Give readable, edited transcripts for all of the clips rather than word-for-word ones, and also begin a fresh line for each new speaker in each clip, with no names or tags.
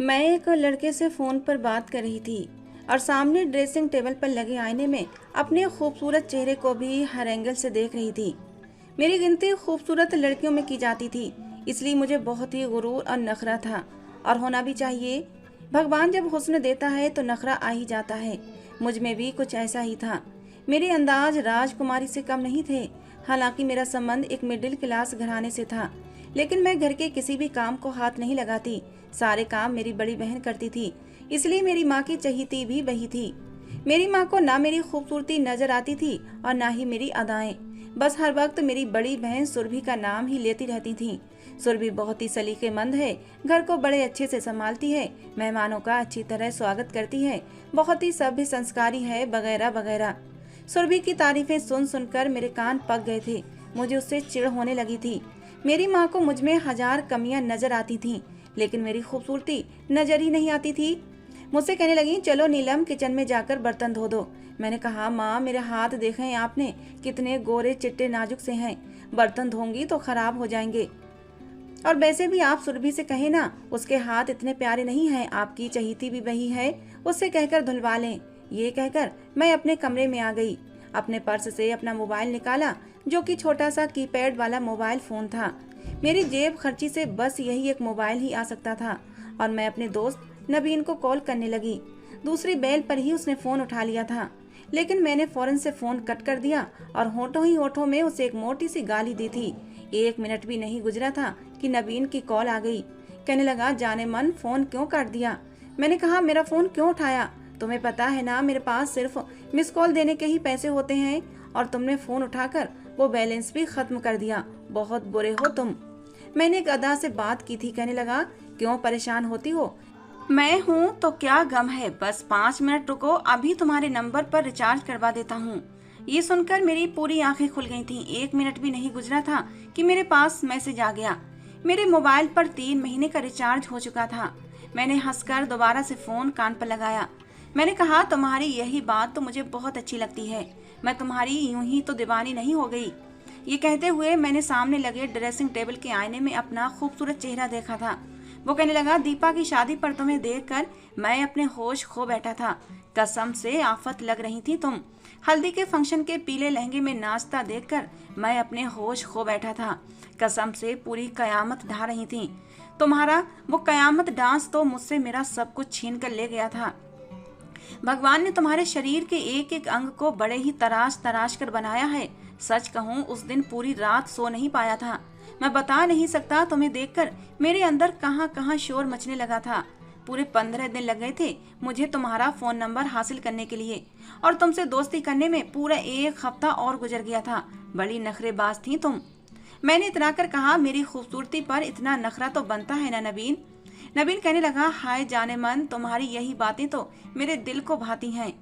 मैं एक लड़के से फ़ोन पर बात कर रही थी और सामने ड्रेसिंग टेबल पर लगे आईने में अपने खूबसूरत चेहरे को भी हर एंगल से देख रही थी। मेरी गिनती खूबसूरत लड़कियों में की जाती थी, इसलिए मुझे बहुत ही गुरूर और नखरा था, और होना भी चाहिए। भगवान जब हुस्न देता है तो नखरा आ ही जाता है। मुझ में भी कुछ ऐसा ही था। मेरे अंदाज राजकुमारी से कम नहीं थे। हालांकि मेरा संबंध एक मिडिल क्लास घराने से था, लेकिन मैं घर के किसी भी काम को हाथ नहीं लगाती। सारे काम मेरी बड़ी बहन करती थी, इसलिए मेरी माँ की चहीती भी वही थी। मेरी माँ को ना मेरी खूबसूरती नजर आती थी और ना ही मेरी अदाएं। बस हर वक्त मेरी बड़ी बहन सुरभि का नाम ही लेती रहती थी। सुरभि बहुत ही सलीकेमंद है, घर को बड़े अच्छे से संभालती है, मेहमानों का अच्छी तरह स्वागत करती है, बहुत ही सभ्य संस्कारी है, वगैरह वगैरह। सुरभि की तारीफें सुन सुनकर मेरे कान पक गए थे। मुझे उससे चिढ़ होने लगी थी। मेरी माँ को मुझ में हजार कमियां नजर आती थीं, लेकिन मेरी खूबसूरती नजर ही नहीं आती थी। मुझसे कहने लगी, चलो नीलम, किचन में जाकर बर्तन धो दो। मैंने कहा, माँ मेरे हाथ देखें आपने, कितने गोरे चिट्टे नाजुक से हैं, बर्तन धोंगी तो खराब हो जाएंगे। और वैसे भी आप सुरभि से कहे ना, उसके हाथ इतने प्यारे नहीं हैं, आपकी चहीती भी वही है, उससे कहकर धुलवा लें। ये कहकर मैं अपने कमरे में आ गई। अपने पर्स से अपना मोबाइल निकाला, जो कि छोटा सा कीपैड वाला मोबाइल फोन था। मेरी जेब खर्ची से बस यही एक मोबाइल ही आ सकता था, और मैं अपने दोस्त नबीन को कॉल करने लगी। दूसरी बेल पर ही उसने फोन उठा लिया था, लेकिन मैंने फौरन से फोन कट कर दिया और होठों ही होठों में उसे एक मोटी सी गाली दी थी। 1 मिनट भी नहीं गुजरा था कि नबीन की कॉल आ गई। कहने लगा, जाने मन फोन क्यों काट दिया? मैंने कहा, मेरा फोन क्यों उठाया? तुम्हें पता है ना, मेरे पास सिर्फ मिस कॉल देने के ही पैसे होते हैं, और तुमने फोन उठाकर वो बैलेंस भी खत्म कर दिया। बहुत बुरे हो तुम। मैंने एक अदा से बात की थी। कहने लगा, क्यों परेशान होती हो? मैं हूँ तो क्या गम है, बस 5 मिनट रुको, अभी तुम्हारे नंबर पर रिचार्ज करवा देता हूँ। ये सुनकर मेरी पूरी आंखें खुल गई थीं। 1 मिनट भी नहीं गुजरा था कि मेरे पास मैसेज आ गया। मेरे मोबाइल पर 3 महीने का रिचार्ज हो चुका था। मैंने हंसकर दोबारा से फोन कान पर लगाया। मैंने कहा, तुम्हारी यही बात तो मुझे बहुत अच्छी लगती है, मैं तुम्हारी यूं ही तो दीवानी नहीं हो गई। ये कहते हुए मैंने सामने लगे ड्रेसिंग टेबल के आईने में अपना खूबसूरत चेहरा देखा था। वो कहने लगा, दीपा की शादी पर तुम्हें देखकर मैं अपने होश खो बैठा था। कसम से आफत लग रही थी तुम। हल्दी के फंक्शन के पीले लहंगे में नाचता देखकर मैं अपने होश खो बैठा था। कसम से पूरी कयामत ढा रही थी। तुम्हारा वो कयामत डांस तो मुझसे मेरा सब कुछ छीन कर ले गया था। भगवान ने तुम्हारे शरीर के एक एक अंग को बड़े ही तराश तराश कर बनाया है। सच कहूँ, उस दिन पूरी रात सो नहीं पाया था। मैं बता नहीं सकता, तुम्हें देखकर मेरे अंदर कहां कहां शोर मचने लगा था। पूरे 15 दिन लग गए थे मुझे तुम्हारा फोन नंबर हासिल करने के लिए, और तुमसे दोस्ती करने में पूरा 1 हफ्ता और गुजर गया था। बड़ी नखरेबाज थी तुम। मैंने इतरा कर कहा, मेरी खूबसूरती पर इतना नखरा तो बनता है ना नबीन। नबीन कहने लगा, हाय जाने मन, तुम्हारी यही बातें तो मेरे दिल को भाती हैं।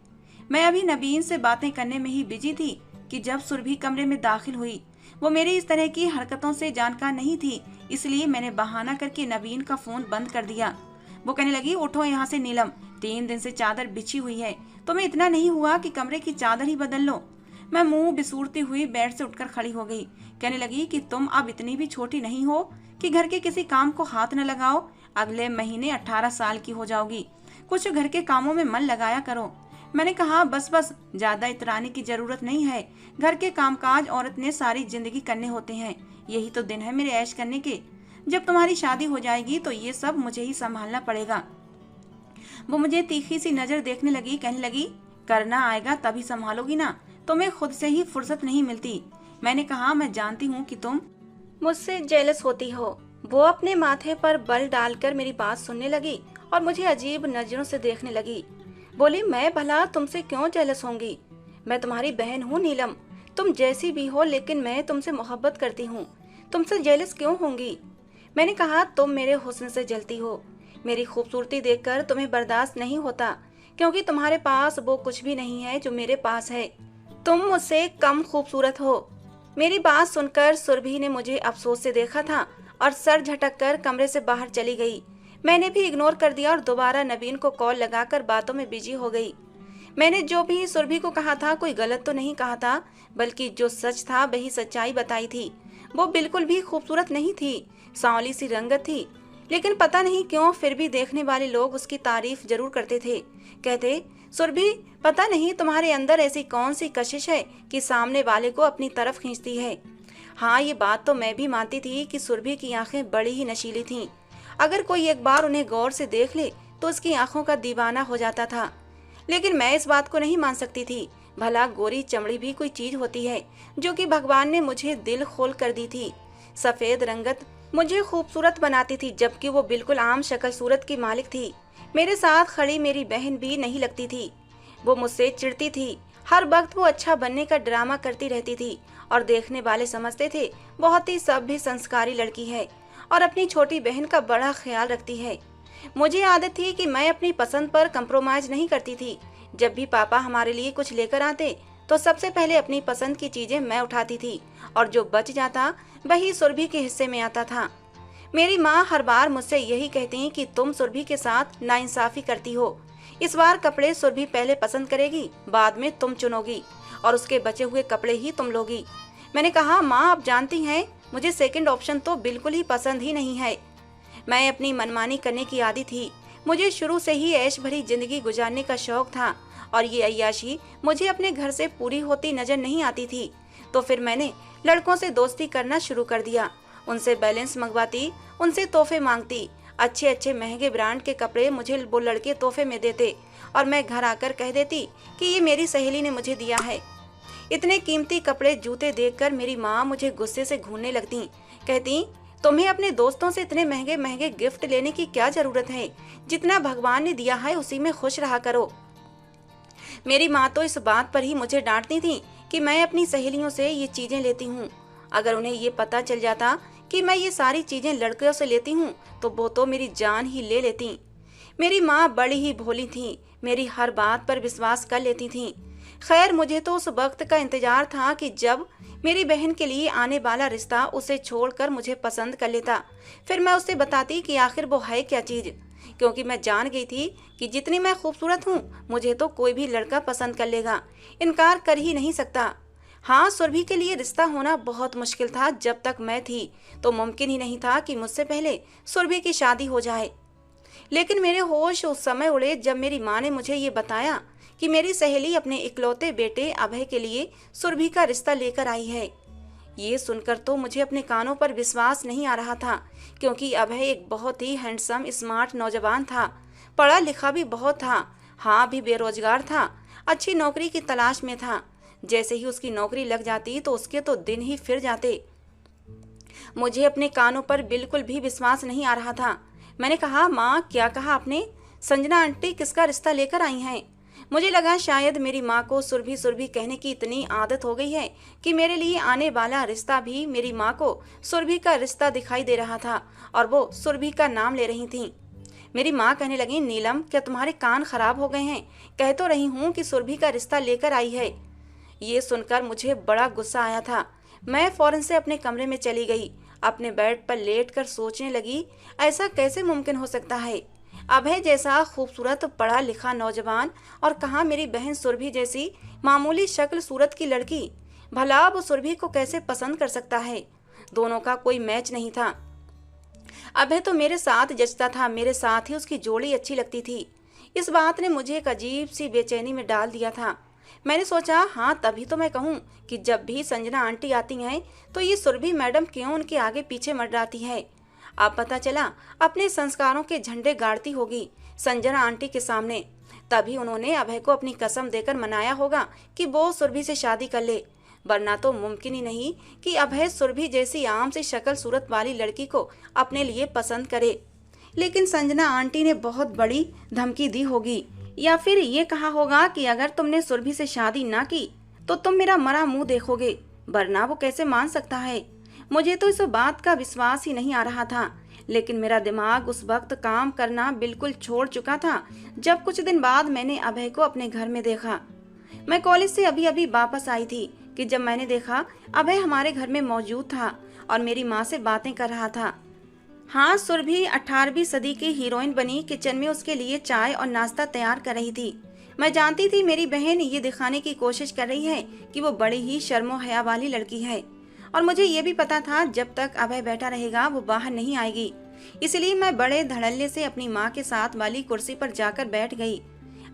मैं अभी नबीन से बातें करने में ही बिजी थी कि जब सुरभि कमरे में दाखिल हुई। वो मेरी इस तरह की हरकतों से जानकार नहीं थी, इसलिए मैंने बहाना करके नबीन का फोन बंद कर दिया। वो कहने लगी, उठो यहाँ से नीलम, 3 दिन से चादर बिछी हुई है, तुम्हें इतना नहीं हुआ कि कमरे की चादर ही बदल लो? मैं मुंह बिसूरती हुई बेड से उठकर खड़ी हो गई। कहने लगी कि तुम अब इतनी भी छोटी नहीं हो कि घर के किसी काम को हाथ न लगाओ। अगले महीने 18 साल की हो जाओगी, कुछ घर के कामों में मन लगाया करो। मैंने कहा, बस बस, ज्यादा इतराने की जरूरत नहीं है। घर के कामकाज औरत ने सारी जिंदगी करने होते हैं, यही तो दिन है मेरे ऐश करने के। जब तुम्हारी शादी हो जाएगी तो ये सब मुझे ही संभालना पड़ेगा। वो मुझे तीखी सी नजर देखने लगी। कहने लगी, करना आएगा तभी संभालोगी ना, तुम्हें खुद से ही फुर्सत नहीं मिलती। मैंने कहा, मैं जानती हूँ कि तुम मुझसे जेलस होती हो। वो अपने माथे पर बल डालकर मेरी बात सुनने लगी और मुझे अजीब नजरों से देखने लगी। बोली, मैं भला तुमसे क्यों जेलस होंगी? मैं तुम्हारी बहन हूँ नीलम, तुम जैसी भी हो, लेकिन मैं तुमसे मोहब्बत करती हूँ, तुमसे जेलस क्यों होंगी? मैंने कहा, तुम मेरे हुस्न से जलती हो। मेरी खूबसूरती देखकर तुम्हें बर्दाश्त नहीं होता, क्योंकि तुम्हारे पास वो कुछ भी नहीं है जो मेरे पास है। तुम मुझसे कम खूबसूरत हो। मेरी बात सुनकर सुरभि ने मुझे अफसोस से देखा था और सर झटक कर कमरे से बाहर चली गई। मैंने भी इग्नोर कर दिया और दोबारा नबीन को कॉल लगाकर बातों में बिजी हो गई। मैंने जो भी सुरभि को कहा था, कोई गलत तो नहीं कहा था, बल्कि जो सच था वही सच्चाई बताई थी। वो बिल्कुल भी खूबसूरत नहीं थी, सांवली सी रंगत थी, लेकिन पता नहीं क्यों फिर भी देखने वाले लोग उसकी तारीफ जरूर करते थे। कहते, सुरभि, पता नहीं तुम्हारे अंदर ऐसी कौन सी कशिश है कि सामने वाले को अपनी तरफ खींचती है। हाँ, ये बात तो मैं भी मानती थी कि सुरभि की आंखें बड़ी ही नशीली थीं। अगर कोई एक बार उन्हें गौर से देख ले तो उसकी आंखों का दीवाना हो जाता था। लेकिन मैं इस बात को नहीं मान सकती थी। भला गोरी चमड़ी भी कोई चीज होती है जो कि भगवान ने मुझे दिल खोल कर दी थी। सफेद रंगत मुझे खूबसूरत बनाती थी, जबकि वो बिल्कुल आम शक्ल सूरत की मालिक थी। मेरे साथ खड़ी मेरी बहन भी नहीं लगती थी। वो मुझसे चिढ़ती थी। हर वक्त वो अच्छा बनने का ड्रामा करती रहती थी और देखने वाले समझते थे बहुत ही सभ्य संस्कारी लड़की है और अपनी छोटी बहन का बड़ा ख्याल रखती है। मुझे आदत थी कि मैं अपनी पसंद पर कंप्रोमाइज नहीं करती थी। जब भी पापा हमारे लिए कुछ लेकर आते तो सबसे पहले अपनी पसंद की चीजें मैं उठाती थी और जो बच जाता वही सुरभि के हिस्से में आता था। मेरी माँ हर बार मुझसे यही कहती कि तुम सुरभि के साथ नाइंसाफी करती हो। इस बार कपड़े सुरभि पहले पसंद करेगी, बाद में तुम चुनोगी और उसके बचे हुए कपड़े ही तुम लोगी। मैंने कहा, माँ आप जानती हैं मुझे सेकंड ऑप्शन तो बिल्कुल ही पसंद ही नहीं है। मैं अपनी मनमानी करने की आदी थी। मुझे शुरू से ही ऐश भरी जिंदगी गुजारने का शौक था और ये अय्याशी मुझे अपने घर से पूरी होती नजर नहीं आती थी। तो फिर मैंने लड़कों से दोस्ती करना शुरू कर दिया। उनसे बैलेंस मंगवाती, उनसे तोहफे मांगती। अच्छे अच्छे महंगे ब्रांड के कपड़े मुझे वो लड़के तोहफे में देते और मैं घर आकर कह देती कि ये मेरी सहेली ने मुझे दिया है। इतने कीमती कपड़े जूते देखकर मेरी माँ मुझे गुस्से से घूरने लगती। कहती, तुम्हें अपने दोस्तों से इतने महंगे महंगे गिफ्ट लेने की क्या जरूरत है? जितना भगवान ने दिया है उसी में खुश रहा करो। मेरी माँ तो इस बात पर ही मुझे डांटती थी कि मैं अपनी सहेलियों से ये चीजें लेती हूँ। अगर उन्हें ये पता चल जाता कि मैं ये सारी चीजें लड़कियों से लेती हूँ तो वो तो मेरी जान ही ले लेती। मेरी माँ बड़ी ही भोली थी, मेरी हर बात पर विश्वास कर लेती थी। खैर, मुझे तो उस वक्त का इंतजार था कि जब मेरी बहन के लिए आने वाला रिश्ता उसे छोड़कर मुझे पसंद कर लेता। फिर मैं उससे बताती कि आखिर वो है क्या चीज, क्योंकि मैं जान गई थी कि जितनी मैं खूबसूरत हूँ मुझे तो कोई भी लड़का पसंद कर लेगा, इनकार कर ही नहीं सकता। हाँ, सुरभि के लिए रिश्ता होना बहुत मुश्किल था। जब तक मैं थी तो मुमकिन ही नहीं था कि मुझसे पहले सुरभि की शादी हो जाए। लेकिन मेरे होश उस समय उड़े जब मेरी माँ ने मुझे ये बताया कि मेरी सहेली अपने इकलौते बेटे अभय के लिए सुरभि का रिश्ता लेकर आई है। ये सुनकर तो मुझे अपने कानों पर विश्वास नहीं आ रहा था, क्योंकि अभय एक बहुत ही हैंडसम स्मार्ट नौजवान था। पढ़ा लिखा भी बहुत था। हाँ, भी बेरोजगार था, अच्छी नौकरी की तलाश में था। जैसे ही उसकी नौकरी लग जाती तो उसके तो दिन ही फिर जाते। मुझे अपने कानों पर बिल्कुल भी विश्वास नहीं आ रहा था। मैंने कहा, माँ क्या कहा आपने? संजना आंटी किसका रिश्ता लेकर आई हैं? मुझे लगा शायद मेरी माँ को सुरभि सुरभि कहने की इतनी आदत हो गई है कि मेरे लिए आने वाला रिश्ता भी मेरी माँ को सुरभि का रिश्ता दिखाई दे रहा था और वो सुरभि का नाम ले रही थी। मेरी माँ कहने लगी, नीलम क्या तुम्हारे कान खराब हो गए हैं? कह तो रही हूँ कि सुरभि का रिश्ता लेकर आई है। ये सुनकर मुझे बड़ा गुस्सा आया था। मैं फौरन से अपने कमरे में चली गई। अपने बेड पर लेटकर सोचने लगी, ऐसा कैसे मुमकिन हो सकता है? अभय जैसा खूबसूरत पढ़ा लिखा नौजवान और कहाँ मेरी बहन सुरभि जैसी मामूली शक्ल सूरत की लड़की। भला वो सुरभि को कैसे पसंद कर सकता है? दोनों का कोई मैच नहीं था। अभय तो मेरे साथ जचता था, मेरे साथ ही उसकी जोड़ी अच्छी लगती थी। इस बात ने मुझे एक अजीब सी बेचैनी में डाल दिया था। मैंने सोचा, हाँ तभी तो मैं कहूँ कि जब भी संजना आंटी आती हैं तो ये सुरभि मैडम क्यों उनके आगे पीछे मंडराती है। अब पता चला अपने संस्कारों के झंडे गाड़ती होगी संजना आंटी के सामने। तभी उन्होंने अभय को अपनी कसम देकर मनाया होगा कि वो सुरभि से शादी कर ले, वरना तो मुमकिन ही नहीं कि अभय सुरभि जैसी आम सी शक्ल सूरत वाली लड़की को अपने लिए पसंद करे। लेकिन संजना आंटी ने बहुत बड़ी धमकी दी होगी, या फिर ये कहा होगा कि अगर तुमने सुरभि से शादी ना की तो तुम मेरा मरा मुंह देखोगे, वरना वो कैसे मान सकता है। मुझे तो इस बात का विश्वास ही नहीं आ रहा था। लेकिन मेरा दिमाग उस वक्त काम करना बिल्कुल छोड़ चुका था जब कुछ दिन बाद मैंने अभय को अपने घर में देखा। मैं कॉलेज से अभी अभी वापस आई थी कि जब मैंने देखा अभय हमारे घर में मौजूद था और मेरी माँ से बातें कर रहा था। हाँ, सुरभि 18वीं सदी की हीरोइन बनी किचन में उसके लिए चाय और नाश्ता तैयार कर रही थी। मैं जानती थी मेरी बहन ये दिखाने की कोशिश कर रही है कि वो बड़ी ही शर्मो हया वाली लड़की है, और मुझे ये भी पता था जब तक अभय बैठा रहेगा वो बाहर नहीं आएगी। इसलिए मैं बड़े धड़ल्ले से अपनी माँ के साथ वाली कुर्सी पर जाकर बैठ गई।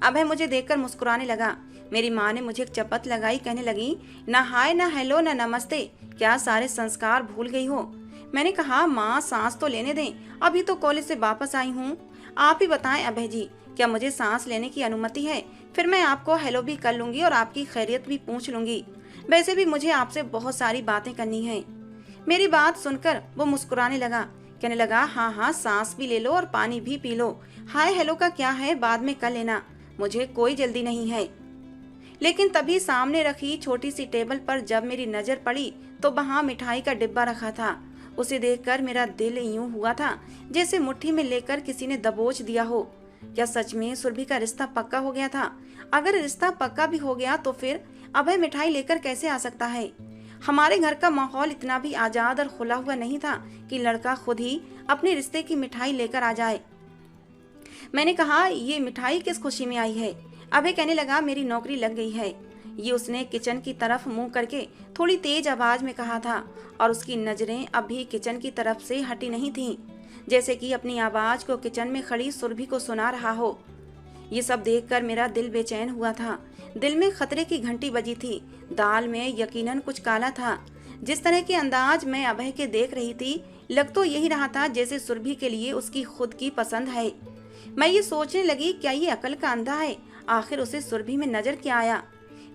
अभय मुझे देखकर मुस्कुराने लगा। मेरी माँ ने मुझे एक चपत लगाई, कहने लगी, ना हाय, ना हेलो, ना नमस्ते, क्या सारे संस्कार भूल गई हो? मैंने कहा, माँ सांस तो लेने दें, अभी तो कॉलेज से वापस आई हूँ। आप ही बताएं अभय जी, क्या मुझे सांस लेने की अनुमति है? फिर मैं आपको हेलो भी कर लूंगी और आपकी खैरियत भी पूछ लूंगी। वैसे भी मुझे आपसे बहुत सारी बातें करनी है। मेरी बात सुनकर वो मुस्कुराने लगा, कहने लगा, हाँ हाँ, सांस भी ले लो और पानी भी पी लो। हाय हेलो का क्या है, बाद में कर लेना, मुझे कोई जल्दी नहीं है। लेकिन तभी सामने रखी छोटी सी टेबल पर जब मेरी नजर पड़ी तो वहाँ मिठाई का डिब्बा रखा था। उसे देखकर मेरा दिल यूं हुआ था जैसे मुट्ठी में लेकर किसी ने दबोच दिया हो। क्या सच में सुरभि का रिश्ता पक्का हो गया था? अगर रिश्ता पक्का भी हो गया तो फिर अभय मिठाई लेकर कैसे आ सकता है? हमारे घर का माहौल इतना भी आजाद और खुला हुआ नहीं था कि लड़का खुद ही अपने रिश्ते की मिठाई लेकर आ जाए। मैंने कहा, ये मिठाई किस खुशी में आई है? अभय कहने लगा, मेरी नौकरी लग गई है। ये उसने किचन की तरफ मुंह करके थोड़ी तेज आवाज में कहा था और उसकी नजरें अभी किचन की तरफ से हटी नहीं थीं, जैसे कि अपनी आवाज को किचन में खड़ी सुरभि को सुना रहा हो। ये सब देखकर मेरा दिल बेचैन हुआ था। दिल में खतरे की घंटी बजी थी। दाल में यकीनन कुछ काला था। जिस तरह के अंदाज मैं अभय के देख रही थी, लग तो यही रहा था जैसे सुरभि के लिए उसकी खुद की पसंद है। मैं ये सोचने लगी, क्या ये अकल का अंधा है? आखिर उसे सुरभि में नजर क्या आया?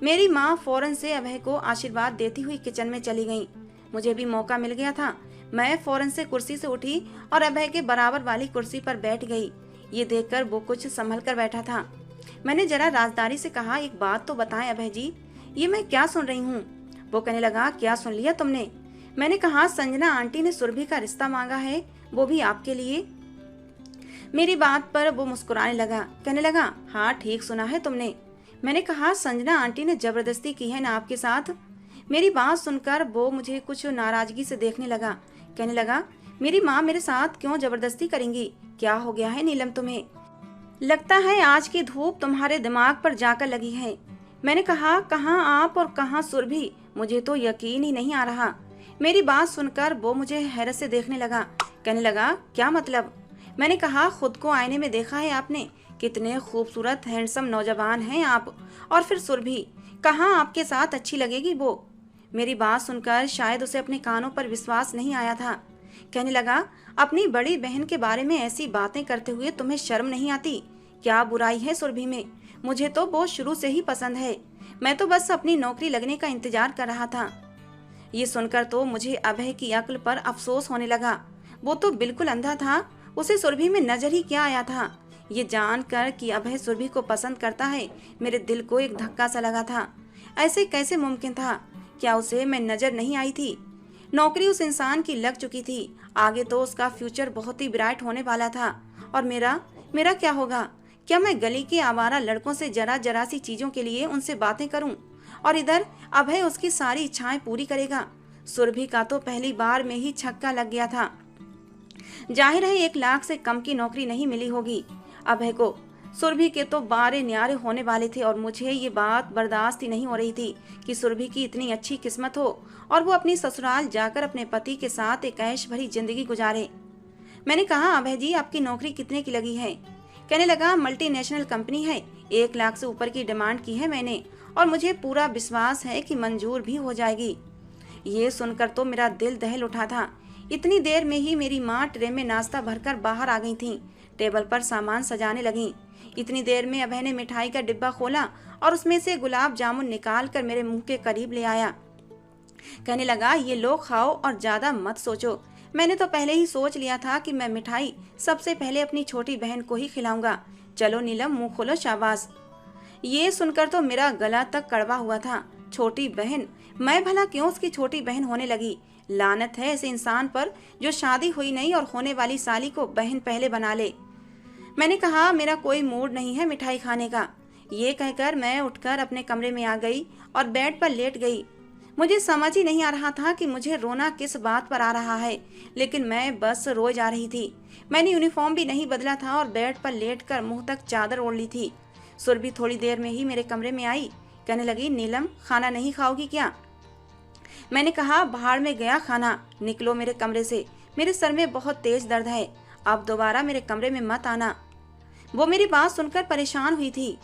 मेरी माँ फौरन से अभय को आशीर्वाद देती हुई किचन में चली गई। मुझे भी मौका मिल गया था। मैं फौरन से कुर्सी से उठी और अभय के बराबर वाली कुर्सी पर बैठ गई। ये देखकर वो कुछ संभल कर बैठा था। मैंने जरा राजदारी से कहा, एक बात तो बताएं अभय जी, ये मैं क्या सुन रही हूँ? वो कहने लगा, क्या सुन लिया तुमने? मैंने कहा, संजना आंटी ने सुरभि का रिश्ता मांगा है, वो भी आपके लिए। मेरी बात पर वो मुस्कुराने लगा, कहने लगा, हाँ ठीक सुना है तुमने। मैंने कहा, संजना आंटी ने जबरदस्ती की है ना आपके साथ? मेरी बात सुनकर वो मुझे कुछ नाराजगी से देखने लगा, कहने लगा, मेरी माँ मेरे साथ क्यों जबरदस्ती करेंगी? क्या हो गया है नीलम तुम्हें? लगता है आज की धूप तुम्हारे दिमाग पर जाकर लगी है। मैंने कहा, कहाँ आप और कहाँ सुरभि, मुझे तो यकीन ही नहीं आ रहा। मेरी बात सुनकर वो मुझे हैरत से देखने लगा, कहने लगा, क्या मतलब? मैंने कहा, खुद को आईने में देखा है आपने? कितने खूबसूरत हैंडसम नौजवान हैं आप। और फिर सुरभि, कहाँ आपके साथ अच्छी लगेगी वो? मेरी बात सुनकर शायद उसे अपने कानों पर विश्वास नहीं आया था। कहने लगा, अपनी बड़ी बहन के बारे में ऐसी बातें करते हुए तुम्हें शर्म नहीं आती? क्या बुराई है सुरभि में? मुझे तो वो शुरू से ही पसंद है। मैं तो बस अपनी नौकरी लगने का इंतजार कर रहा था। ये सुनकर तो मुझे अभय की अक्ल पर अफसोस होने लगा। वो तो बिल्कुल अंधा था, उसे सुरभि में नजर ही क्या आया था? ये जानकर कि अभय सुरभि को पसंद करता है, मेरे दिल को एक धक्का सा लगा था। ऐसे कैसे मुमकिन था? क्या उसे मैं नजर नहीं आई थी? नौकरी उस इंसान की लग चुकी थी। आगे तो उसका फ्यूचर बहुत ही ब्राइट होने वाला था। और मेरा क्या होगा? क्या मैं गली के आवारा लड़कों से जरा जरा सी चीजों के लिए उनसे बातें करूं और इधर अभय उसकी सारी इच्छाएं पूरी करेगा? सुरभि का तो पहली बार में ही छक्का लग गया था। जाहिर है 1 लाख से कम की नौकरी नहीं मिली होगी अभय को। सुरभि के तो बारे न्यारे होने वाले थे और मुझे ये बात बर्दाश्त ही नहीं हो रही थी कि सुरभि की इतनी अच्छी किस्मत हो और वो अपनी ससुराल जाकर अपने पति के साथ एक ऐश भरी जिंदगी गुजारे। मैंने कहा, अभय जी आपकी नौकरी कितने की लगी है? कहने लगा, मल्टीनेशनल कंपनी है, 1 लाख से ऊपर की डिमांड की है मैंने और मुझे पूरा विश्वास है कि मंजूर भी हो जाएगी। ये सुनकर तो मेरा दिल दहल उठा था। इतनी देर में ही मेरी माँ ट्रे में नाश्ता भरकर बाहर आ गई थी, टेबल पर सामान सजाने लगी। इतनी देर में अभय ने मिठाई का डिब्बा खोला और उसमें से गुलाब जामुन निकाल कर मेरे मुंह के करीब ले आया। कहने लगा, ये लो खाओ और ज्यादा मत सोचो। मैंने तो पहले ही सोच लिया था कि मैं मिठाई सबसे पहले अपनी छोटी बहन को ही खिलाऊंगा। चलो नीलम, मुंह खोलो, शाबाश। ये सुनकर तो मेरा गला तक कड़वा हुआ था। छोटी बहन? मैं भला क्यों उसकी छोटी बहन होने लगी? लानत है ऐसे इंसान पर जो शादी हुई नहीं और होने वाली साली को बहन पहले बना ले। मैंने कहा, मेरा कोई मूड नहीं है मिठाई खाने का। ये कहकर मैं उठकर अपने कमरे में आ गई और बेड पर लेट गई। मुझे समझ ही नहीं आ रहा था कि मुझे रोना किस बात पर आ रहा है, लेकिन मैं बस रोए जा रही थी। मैंने यूनिफॉर्म भी नहीं बदला था और बेड पर लेटकर मुंह तक चादर ओढ़ ली थी। सुरभि थोड़ी देर में ही मेरे कमरे में आई। कहने लगी, नीलम खाना नहीं खाओगी क्या? मैंने कहा, बाहर में गया खाना, निकलो मेरे कमरे से, मेरे सर में बहुत तेज दर्द है। अब दोबारा मेरे कमरे में मत आना। वो मेरी बात सुनकर परेशान हुई थी।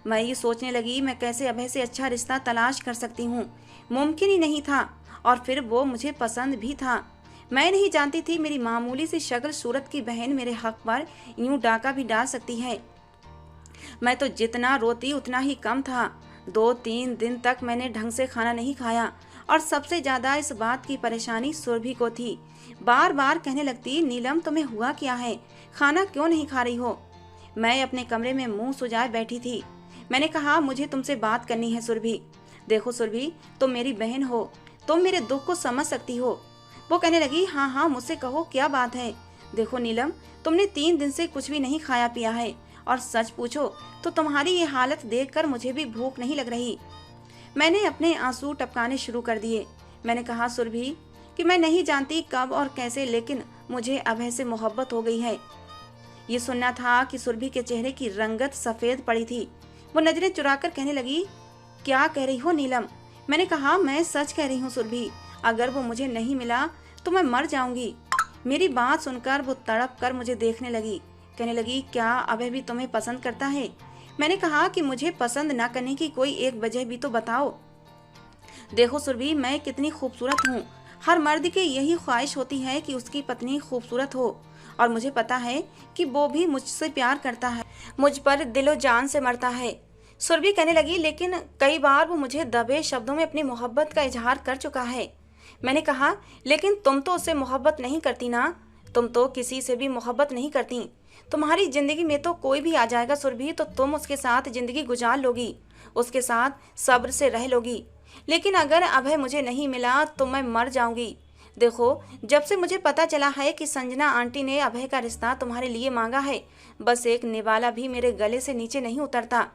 मैं ये सोचने लगी मैं कैसे अभय से अच्छा रिश्ता तलाश कर सकती हूँ। मुमकिन ही नहीं था, और फिर वो मुझे पसंद भी था। मैं नहीं जानती थी मेरी मामूली सी शक्ल सूरत की बहन मेरे हक पर यूं डाका भी डाल सकती है। मैं तो जितना रोती उतना ही कम था। 2-3 दिन तक मैंने ढंग से खाना नहीं खाया, और सबसे ज्यादा इस बात की परेशानी सुरभि को थी। बार बार कहने लगती, नीलम तुम्हें हुआ क्या है, खाना क्यों नहीं खा रही हो। मैं अपने कमरे में मुंह सुजाए बैठी थी। मैंने कहा, मुझे तुमसे बात करनी है सुरभि। देखो सुरभि, तुम मेरी बहन हो, तुम मेरे दुख को समझ सकती हो। वो कहने लगी, हाँ हाँ मुझसे कहो क्या बात है। देखो नीलम, तुमने 3 दिन से कुछ भी नहीं खाया पिया है, और सच पूछो तो तुम्हारी ये हालत देखकर मुझे भी भूख नहीं लग रही। मैंने अपने आंसू टपकाने शुरू कर दिए। मैंने कहा, सुरभि कि मैं नहीं जानती कब और कैसे, लेकिन मुझे अभय से मोहब्बत हो गई है। ये सुनना था कि सुरभि के चेहरे की रंगत सफेद पड़ी थी। वो नजरें चुराकर कहने लगी, क्या कह रही हो नीलम। मैंने कहा, मैं सच कह रही हूँ सुरभि, अगर वो मुझे नहीं मिला तो मैं मर जाऊंगी। मेरी बात सुनकर वो तड़प कर मुझे देखने लगी। कहने लगी, क्या अभय भी तुम्हें पसंद करता है। मैंने कहा कि मुझे पसंद ना करने की कोई एक वजह भी तो बताओ। देखो सुरभि, मैं कितनी खूबसूरत हूँ। हर मर्द की यही ख्वाहिश होती है कि उसकी पत्नी खूबसूरत हो, और मुझे पता है कि वो भी मुझसे प्यार करता है, मुझ पर दिलो जान से मरता है। सुरभि कहने लगी, लेकिन कई बार वो मुझे दबे शब्दों में अपनी मोहब्बत का इजहार कर चुका है। मैंने कहा, लेकिन तुम तो उससे मोहब्बत नहीं करती ना। तुम तो किसी से भी मोहब्बत नहीं करती। तुम्हारी जिंदगी में तो कोई भी आ जाएगा सुरभि, तो तुम उसके साथ जिंदगी गुजार लोगी, उसके साथ सब्र से रह लोगी। लेकिन अगर अभय मुझे नहीं मिला तो मैं मर जाऊंगी। देखो, जब से मुझे पता चला है कि संजना आंटी ने अभय का रिश्ता तुम्हारे लिए मांगा है, बस एक निवाला भी मेरे गले से नीचे नहीं उतरता।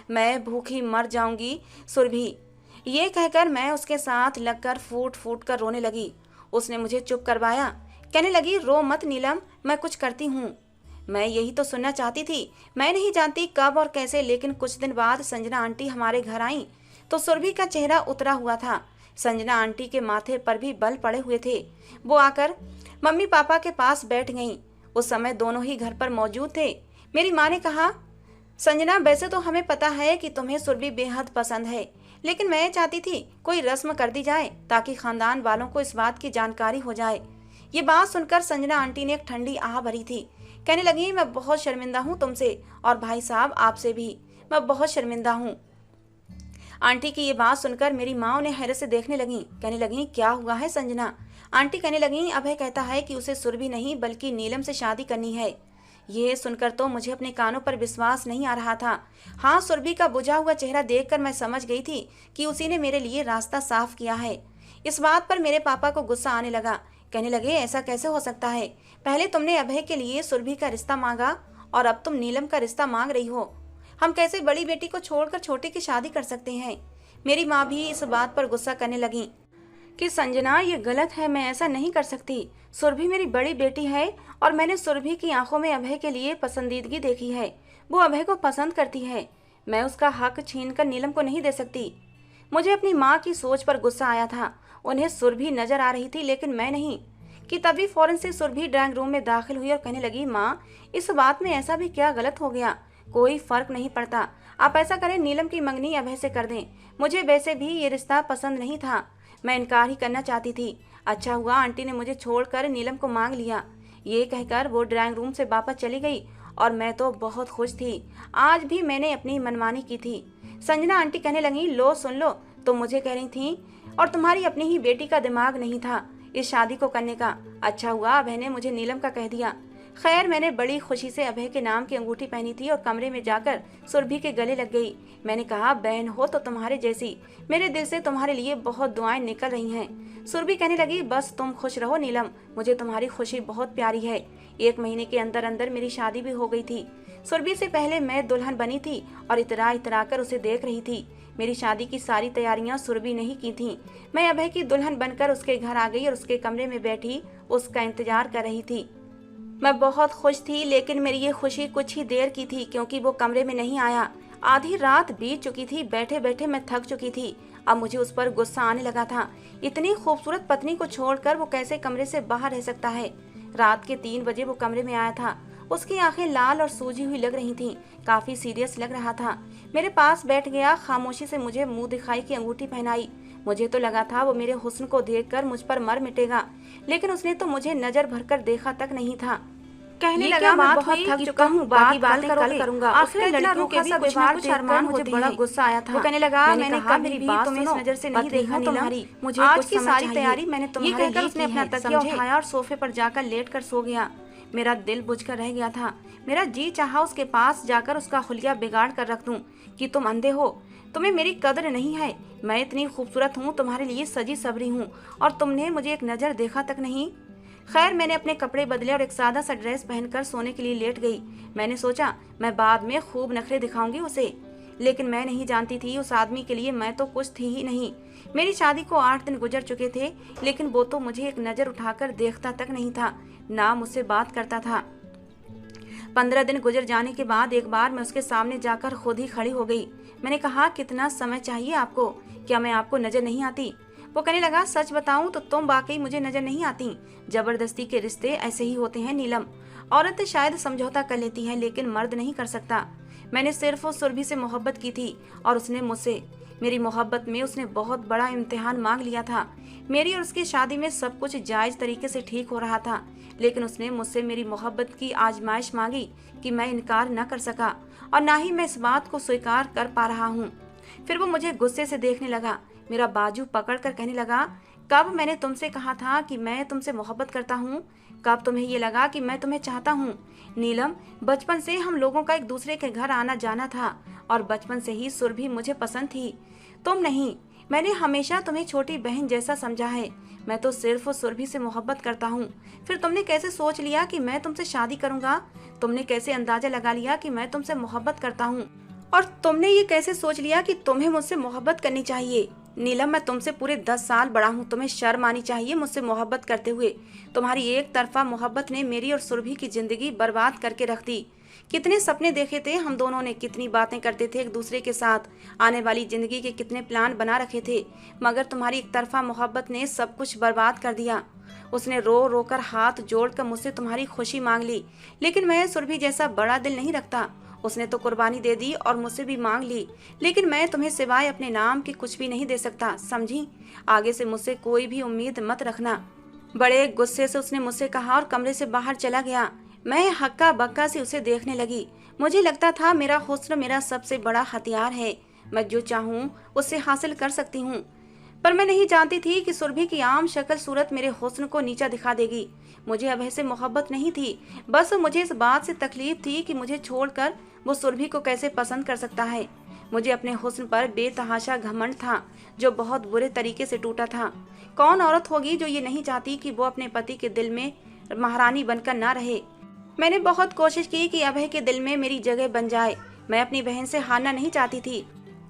मैं भूखी मर जाऊंगी सुरभि। ये कहकर मैं उसके साथ लगकर फूट फूट कर रोने लगी। उसने मुझे चुप करवाया। कहने लगी, रो मत नीलम, मैं कुछ करती हूँ। मैं यही तो सुनना चाहती थी। मैं नहीं जानती कब और कैसे, लेकिन कुछ दिन बाद संजना आंटी हमारे घर आई तो सुरभि का चेहरा उतरा हुआ था। संजना आंटी के माथे पर भी बल पड़े हुए थे। वो आकर मम्मी पापा के पास बैठ गईं। उस समय दोनों ही घर पर मौजूद थे। मेरी माँ ने कहा, संजना, वैसे तो हमें पता है कि तुम्हें सुरभि बेहद पसंद है, लेकिन मैं चाहती थी कोई रस्म कर दी जाए ताकि खानदान वालों को इस बात की जानकारी हो जाए। ये बात सुनकर संजना आंटी ने एक ठंडी आह भरी थी। कहने लगी, मैं बहुत शर्मिंदा हूँ तुमसे, और भाई साहब आपसे भी मैं बहुत शर्मिंदा हूँ। आंटी की ये बात सुनकर मेरी माँ उन्हें हैरत से देखने लगी। कहने लगी, क्या हुआ है संजना। आंटी कहने लगी, अभय कहता है कि उसे सुरभि नहीं बल्कि नीलम से शादी करनी है। ये सुनकर तो मुझे अपने कानों पर विश्वास नहीं आ रहा था। हाँ, सुरभि का बुझा हुआ चेहरा देखकर मैं समझ गई थी कि उसी ने मेरे लिए रास्ता साफ किया है। इस बात पर मेरे पापा को गुस्सा आने लगा। कहने लगे, ऐसा कैसे हो सकता है, पहले तुमने अभय के लिए सुरभि का रिश्ता मांगा और अब तुम नीलम का रिश्ता मांग रही हो। हम कैसे बड़ी बेटी को छोड़कर छोटी की शादी कर सकते हैं। मेरी माँ भी इस बात पर गुस्सा करने लगी कि संजना, ये गलत है, मैं ऐसा नहीं कर सकती। सुरभि मेरी बड़ी बेटी है, और मैंने सुरभि की आंखों में अभय के लिए पसंदीदगी देखी है। वो अभय को पसंद करती है। मैं उसका हक छीनकर नीलम को नहीं दे सकती। मुझे अपनी माँ की सोच पर गुस्सा आया था। उन्हें सुरभि नजर आ रही थी, लेकिन मैं नहीं। कि तभी फौरन से सुरभि ड्राइंग रूम में दाखिल हुई और कहने लगी, माँ, इस बात में ऐसा भी क्या गलत हो गया, कोई फर्क नहीं पड़ता। आप ऐसा करें, नीलम की मंगनी अभय से कर दें। मुझे वैसे भी ये रिश्ता पसंद नहीं था, मैं इनकार ही करना चाहती थी। अच्छा हुआ आंटी ने मुझे छोड़कर नीलम को मांग लिया। ये कहकर वो ड्राइंग रूम से वापस चली गई, और मैं तो बहुत खुश थी। आज भी मैंने अपनी मनमानी की थी। संजना आंटी कहने लगी, लो सुन लो, तुम मुझे कह रही थी और तुम्हारी अपनी ही बेटी का दिमाग नहीं था इस शादी को करने का। अच्छा हुआ अभय ने मुझे नीलम का कह दिया। खैर, मैंने बड़ी खुशी से अभय के नाम की अंगूठी पहनी थी और कमरे में जाकर सुरभि के गले लग गई। मैंने कहा, बहन हो तो तुम्हारे जैसी, मेरे दिल से तुम्हारे लिए बहुत दुआएं निकल रही हैं। सुरभि कहने लगी, बस तुम खुश रहो नीलम, मुझे तुम्हारी खुशी बहुत प्यारी है। 1 महीने के अंदर अंदर मेरी शादी भी हो गई थी। सुरभि से पहले मैं दुल्हन बनी थी और इतरा इतरा कर उसे देख रही थी। मेरी शादी की सारी तैयारियां सुरभि ने ही की थी। मैं अभय की दुल्हन बनकर उसके घर आ गई और उसके कमरे में बैठी उसका इंतजार कर रही थी। मैं बहुत खुश थी, लेकिन मेरी ये खुशी कुछ ही देर की थी, क्योंकि वो कमरे में नहीं आया। आधी रात बीत चुकी थी, बैठे बैठे मैं थक चुकी थी। अब मुझे उस पर गुस्सा आने लगा था। इतनी खूबसूरत पत्नी को छोड़कर वो कैसे कमरे से बाहर रह सकता है। रात के 3 बजे वो कमरे में आया था। उसकी आंखें लाल और सूजी हुई लग रही थीं, काफी सीरियस लग रहा था। मेरे पास बैठ गया, खामोशी से मुझे मुंह दिखाई की अंगूठी पहनाई। मुझे तो लगा था वो मेरे हुस्न को देखकर मुझ पर मर मिटेगा, लेकिन उसने तो मुझे नजर भरकर देखा तक नहीं था। कहने लगा, मैं बहुत थक चुका हूँ, बाकी बातें कल करूंगा। आखिर लड़कियों के भी कुछ ना कुछ अरमान मुझे बड़ा गुस्सा आया था। वो कहने लगा, मैंने कहा मेरी बात तुम्हें इस नजर से नहीं देखा तुम्हारी, मुझे आज की सारी तैयारी मैंने तुम्हारे लिए उसने अपना तकिया उठाया और सोफे पर जाकर लेटकर सो गया। मेरा दिल बुझकर रह गया था। मेरा जी चाहा उसके पास जाकर उसका हुलिया बिगाड़ कर रख दूं कि तुम अंधे हो, तुम्हें मेरी कदर नहीं है, मैं इतनी खूबसूरत हूँ, तुम्हारे लिए सजी सबरी हूँ और तुमने मुझे एक नजर देखा तक नहीं। खैर, मैंने अपने कपड़े बदले और एक सादा सा ड्रेस पहनकर सोने के लिए लेट गई। मैंने सोचा मैं बाद में खूब नखरे दिखाऊंगी उसे, लेकिन मैं नहीं जानती थी उस आदमी के लिए मैं तो कुछ थी ही नहीं। मेरी शादी को 8 दिन गुजर चुके थे, लेकिन वो तो मुझे एक नजर उठाकर देखता तक नहीं था, ना मुझसे बात करता था। 15 दिन गुजर जाने के बाद एक बार मैं उसके सामने जाकर खुद ही खड़ी हो गई। मैंने कहा, कितना समय चाहिए आपको? क्या मैं आपको नजर नहीं आती? वो कहने लगा, सच बताऊं तो तुम वाकई मुझे नजर नहीं आती। जबरदस्ती के रिश्ते ऐसे ही होते हैं नीलम। औरत शायद समझौता कर लेती है, लेकिन मर्द नहीं कर सकता। मैंने सिर्फ उस सुरभि से मोहब्बत की थी और उसने मुझसे। मेरी मोहब्बत में उसने बहुत बड़ा इम्तिहान मांग लिया था। मेरी और उसकी शादी में सब कुछ जायज तरीके से ठीक हो रहा था, लेकिन उसने मुझसे मेरी मोहब्बत की आजमाइश मांगी कि मैं इनकार न कर सका, और ना ही मैं इस बात को स्वीकार कर पा रहा हूँ। फिर वो मुझे गुस्से से देखने लगा, मेरा बाजू पकड़कर कहने लगा, कब मैंने तुमसे कहा था कि मैं तुमसे मोहब्बत करता हूँ? कब तुम्हें ये लगा कि मैं तुम्हें चाहता हूँ? नीलम, बचपन से हम लोगों का एक दूसरे के घर आना जाना था और बचपन से ही सुरभि मुझे पसंद थी, तुम नहीं। मैंने हमेशा तुम्हें छोटी बहन जैसा समझा है। मैं तो सिर्फ सुरभि से मोहब्बत करता हूँ। फिर तुमने कैसे सोच लिया कि मैं तुमसे शादी करूंगा? तुमने कैसे अंदाजा लगा लिया कि मैं तुमसे मोहब्बत करता हूँ? और तुमने ये कैसे सोच लिया कि तुम्हें मुझसे मोहब्बत करनी चाहिए? नीलम, मैं तुमसे पूरे 10 साल बड़ा हूँ, तुम्हें शर्म आनी चाहिए मुझसे मोहब्बत करते हुए। तुम्हारी एक तरफा मोहब्बत ने मेरी और सुरभि की जिंदगी बर्बाद करके रख दी। कितने सपने देखे थे हम दोनों ने, कितनी बातें करते थे एक दूसरे के साथ, आने वाली जिंदगी के कितने प्लान बना रखे थे, मगर तुम्हारी एक तरफा मोहब्बत ने सब कुछ बर्बाद कर दिया। उसने रो रो कर हाथ जोड़कर मुझसे तुम्हारी खुशी मांग ली, लेकिन मैं सुरभि जैसा बड़ा दिल नहीं रखता। उसने तो कुर्बानी दे दी और मुझसे भी मांग ली, लेकिन मैं तुम्हें सिवाय अपने नाम के कुछ भी नहीं दे सकता, समझी? आगे से मुझसे कोई भी उम्मीद मत रखना। बड़े गुस्से से उसने मुझसे कहा और कमरे से बाहर चला गया। मैं हक्का बक्का से उसे देखने लगी। मुझे लगता था मेरा हुस्न मेरा सबसे बड़ा हथियार है, मैं जो चाहूँ उससे हासिल कर सकती हूँ। पर मैं नहीं जानती थी कि सुरभि की आम शक्ल सूरत मेरे हुस्न को नीचा दिखा देगी। मुझे अब ऐसे मोहब्बत नहीं थी, बस मुझे इस बात से तकलीफ थी कि मुझे छोड़कर वो सुरभि को कैसे पसंद कर सकता है। मुझे अपने हुस्न पर बेतहाशा घमंड था, जो बहुत बुरे तरीके से टूटा था। कौन औरत होगी जो ये नहीं चाहती कि वो अपने पति के दिल में महारानी बनकर ना रहे। मैंने बहुत कोशिश की कि अभय के दिल में मेरी जगह बन जाए। मैं अपनी बहन से हारना नहीं चाहती थी,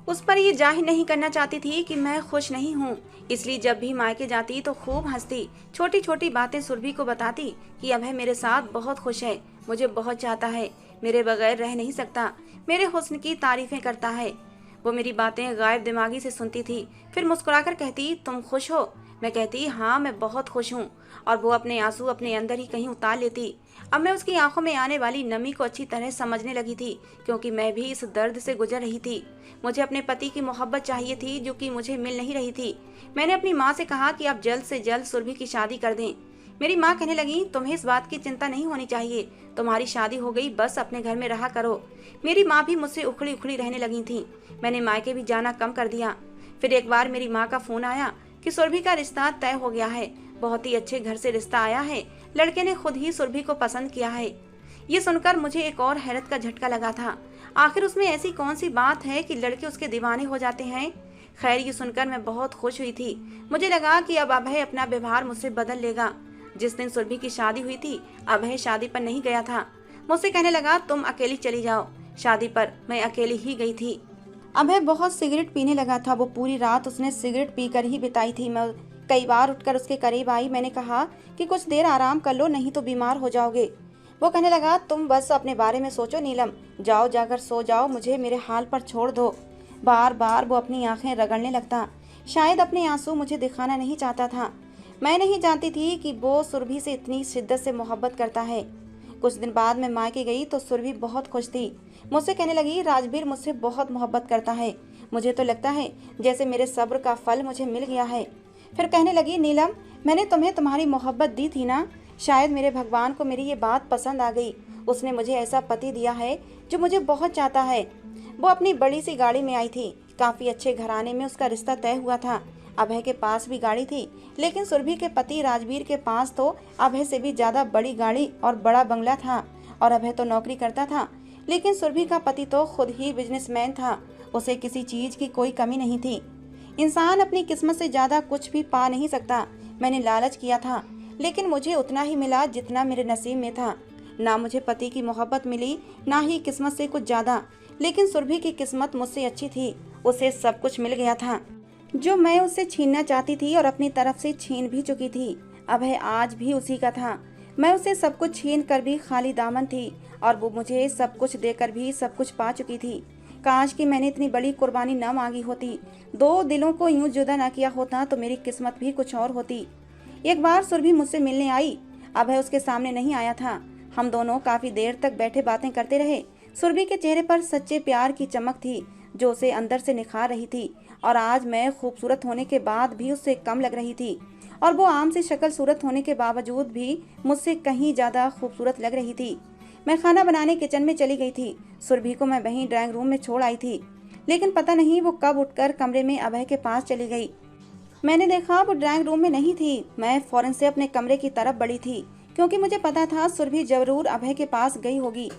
उस पर ये जाहिर नहीं करना चाहती थी कि मैं खुश नहीं हूँ। इसलिए जब भी मायके जाती तो खूब हंसती, छोटी छोटी बातें सुरभि को बताती कि अभय मेरे साथ बहुत खुश है, मुझे बहुत चाहता है, मेरे बगैर रह नहीं सकता, मेरे हुस्न की तारीफें करता है। वो मेरी बातें गायब दिमागी से सुनती थी, फिर मुस्कुराकर कहती, तुम खुश हो? मैं कहती, हाँ मैं बहुत खुश हूँ, और वो अपने आंसू अपने अंदर ही कहीं उतार लेती। अब मैं उसकी आंखों में आने वाली नमी को अच्छी तरह समझने लगी थी, क्योंकि मैं भी इस दर्द से गुजर रही थी। मुझे अपने पति की मोहब्बत चाहिए थी, जो कि मुझे मिल नहीं रही थी। मैंने अपनी माँ से कहा कि आप जल्द से जल्द सुरभि की शादी कर दें। मेरी माँ कहने लगी, तुम्हें इस बात की चिंता नहीं होनी चाहिए, तुम्हारी शादी हो गई, बस अपने घर में रहा करो। मेरी माँ भी मुझसे उखड़ी उखड़ी रहने लगी थी। मैंने मायके भी जाना कम कर दिया। फिर एक बार मेरी माँ का फोन आया कि सुरभि का रिश्ता तय हो गया है, बहुत ही अच्छे घर से रिश्ता आया है, लड़के ने खुद ही सुरभि को पसंद किया है। ये सुनकर मुझे एक और हैरत का झटका लगा था। आखिर उसमें ऐसी कौन सी बात है कि लड़के उसके दीवाने हो जाते हैं? खैर, ये सुनकर मैं बहुत खुश हुई थी। मुझे लगा कि अब अभय अपना व्यवहार मुझसे बदल लेगा। जिस दिन सुरभि की शादी हुई थी, अभय शादी पर नहीं गया था। मुझसे कहने लगा, तुम अकेली चली जाओ। शादी पर मैं अकेली ही गई थी। अभय बहुत सिगरेट पीने लगा था। वो पूरी रात उसने सिगरेट पीकर ही बिताई थी। मैं कई बार उठकर उसके करीब आई। मैंने कहा कि कुछ देर आराम कर लो, नहीं तो बीमार हो जाओगे। वो कहने लगा, तुम बस अपने बारे में सोचो नीलम, जाओ जाकर सो जाओ, मुझे मेरे हाल पर छोड़ दो। बार बार वो अपनी आंखें रगड़ने लगता, शायद अपने आंसू मुझे दिखाना नहीं चाहता था। मैं नहीं जानती थी कि वो सुरभि से इतनी शिद्दत से मोहब्बत करता है। कुछ दिन बाद मैं मायके गई तो सुरभि बहुत खुश थी। मुझसे कहने लगी, राजवीर मुझसे बहुत मोहब्बत करता है, मुझे तो लगता है जैसे मेरे सब्र का फल मुझे मिल गया है। फिर कहने लगी, नीलम, मैंने तुम्हें तुम्हारी मोहब्बत दी थी ना, शायद मेरे भगवान को मेरी ये बात पसंद आ गई। उसने मुझे ऐसा पति दिया है जो मुझे बहुत चाहता है। वो अपनी बड़ी सी गाड़ी में आई थी। काफी अच्छे घराने में उसका रिश्ता तय हुआ था। अभय के पास भी गाड़ी थी, लेकिन सुरभि के पति राजवीर के पास तो अभय से भी ज्यादा बड़ी गाड़ी और बड़ा बंगला था। और अभय तो नौकरी करता था, लेकिन सुरभि का पति तो खुद ही बिजनेसमैन था। उसे किसी चीज की कोई कमी नहीं थी। इंसान अपनी किस्मत से ज्यादा कुछ भी पा नहीं सकता। मैंने लालच किया था, लेकिन मुझे उतना ही मिला जितना मेरे नसीब में था। ना मुझे पति की मोहब्बत मिली, ना ही किस्मत से कुछ ज्यादा। लेकिन सुरभि की किस्मत मुझसे अच्छी थी। उसे सब कुछ मिल गया था जो मैं उससे छीनना चाहती थी, और अपनी तरफ से छीन भी चुकी थी। अभय आज भी उसी का था। मैं उसे सब कुछ छीन कर भी खाली दामन थी, और वो मुझे सब कुछ देकर भी सब कुछ पा चुकी थी। काश कि मैंने इतनी बड़ी कुर्बानी न मांगी होती, दो दिलों को यूं जुदा न किया होता, तो मेरी किस्मत भी कुछ और होती। एक बार सुरभि मुझसे मिलने आई। अभय उसके सामने नहीं आया था। हम दोनों काफी देर तक बैठे बातें करते रहे। सुरभि के चेहरे पर सच्चे प्यार की चमक थी जो उसे अंदर से निखार रही थी, और आज मैं खूबसूरत होने के बाद भी उससे कम लग रही थी, और वो आम से शक्ल सूरत होने के बावजूद भी मुझसे कहीं ज्यादा खूबसूरत लग रही थी। मैं खाना बनाने किचन में चली गई थी। सुरभि को मैं वहीं ड्राइंग रूम में छोड़ आई थी, लेकिन पता नहीं वो कब उठकर कमरे में अभय के पास चली गई। मैंने देखा वो ड्राइंग रूम में नहीं थी। मैं फौरन से अपने कमरे की तरफ बढ़ी थी, क्योंकि मुझे पता था सुरभि जरूर अभय के पास गई होगी।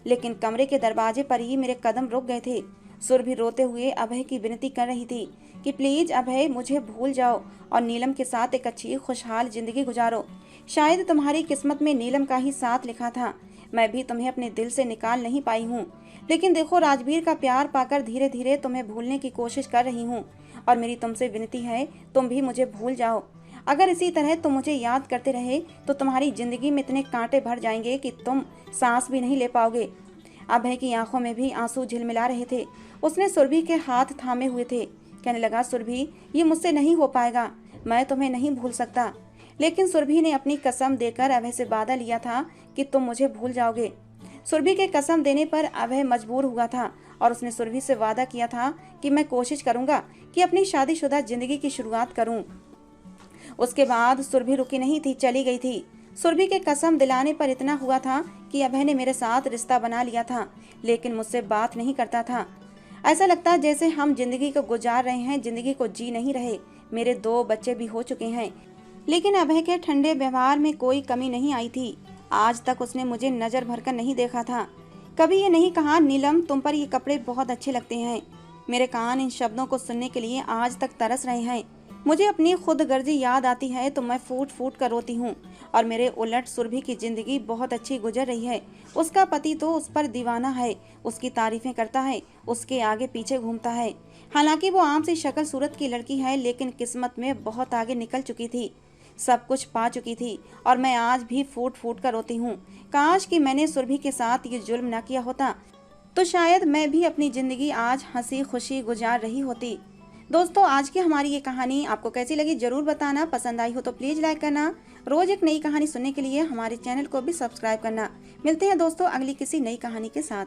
लेकिन कमरे के दरवाजे पर ही मेरे कदम रुक गए थे। सुरभि रोते हुए अभय की विनती कर रही थी कि प्लीज अभय, मुझे भूल जाओ और नीलम के साथ एक अच्छी खुशहाल जिंदगी गुजारो। शायद तुम्हारी किस्मत में नीलम का ही साथ लिखा था। मैं भी तुम्हें अपने दिल से निकाल नहीं पाई हूँ, लेकिन देखो, राजवीर का प्यार पाकर धीरे धीरे तुम्हें भूलने की कोशिश कर रही हूँ, और मेरी तुमसे विनती है, तुम भी मुझे भूल जाओ। अगर इसी तरह तुम मुझे याद करते रहे तो तुम्हारी जिंदगी में इतने कांटे भर जाएंगे कि तुम सांस भी नहीं ले पाओगे। अभय की आंखों में भी आंसू झिलमिला रहे थे। उसने सुरभि के हाथ थामे हुए थे। कहने लगा, सुरभि, ये मुझसे नहीं हो पाएगा, मैं तुम्हें नहीं भूल सकता। लेकिन सुरभि ने अपनी कसम देकर अभय से वादा लिया था कि तुम मुझे भूल जाओगे। सुरभि के कसम देने पर अभय मजबूर हुआ था, और उसने सुरभि से वादा किया था कि मैं कोशिश करूंगा कि अपनी शादीशुदा जिंदगी की शुरुआत करूं। उसके बाद सुरभि रुकी नहीं थी, चली गई थी। सुरभि के कसम दिलाने पर इतना हुआ था कि अभय ने मेरे साथ रिश्ता बना लिया था, लेकिन मुझसे बात नहीं करता था। ऐसा लगता जैसे हम जिंदगी को गुजार रहे हैं, जिंदगी को जी नहीं रहे। मेरे 2 बच्चे भी हो चुके हैं, लेकिन अभय के ठंडे व्यवहार में कोई कमी नहीं आई थी। आज तक उसने मुझे नजर भरकर नहीं देखा था। कभी ये नहीं कहा, नीलम, तुम पर ये कपड़े बहुत अच्छे लगते हैं। मेरे कान इन शब्दों को सुनने के लिए आज तक तरस रहे हैं। मुझे अपनी खुदगर्जी याद आती है तो मैं फूट फूट कर रोती हूँ। और मेरे उलट सुरभि की जिंदगी बहुत अच्छी गुजर रही है। उसका पति तो उस पर दीवाना है, उसकी तारीफें करता है, उसके आगे पीछे घूमता है। हालांकि वो आम सी शक्ल सूरत की लड़की है, लेकिन किस्मत में बहुत आगे निकल चुकी थी, सब कुछ पा चुकी थी। और मैं आज भी फूट फूट कर रोती हूँ। काश कि मैंने सुरभि के साथ ये जुल्म न किया होता, तो शायद मैं भी अपनी जिंदगी आज हंसी खुशी गुजार रही होती। दोस्तों, आज की हमारी ये कहानी आपको कैसी लगी जरूर बताना। पसंद आई हो तो प्लीज लाइक करना। रोज एक नई कहानी सुनने के लिए हमारे चैनल को भी सब्सक्राइब करना। मिलते हैं दोस्तों अगली किसी नई कहानी के साथ।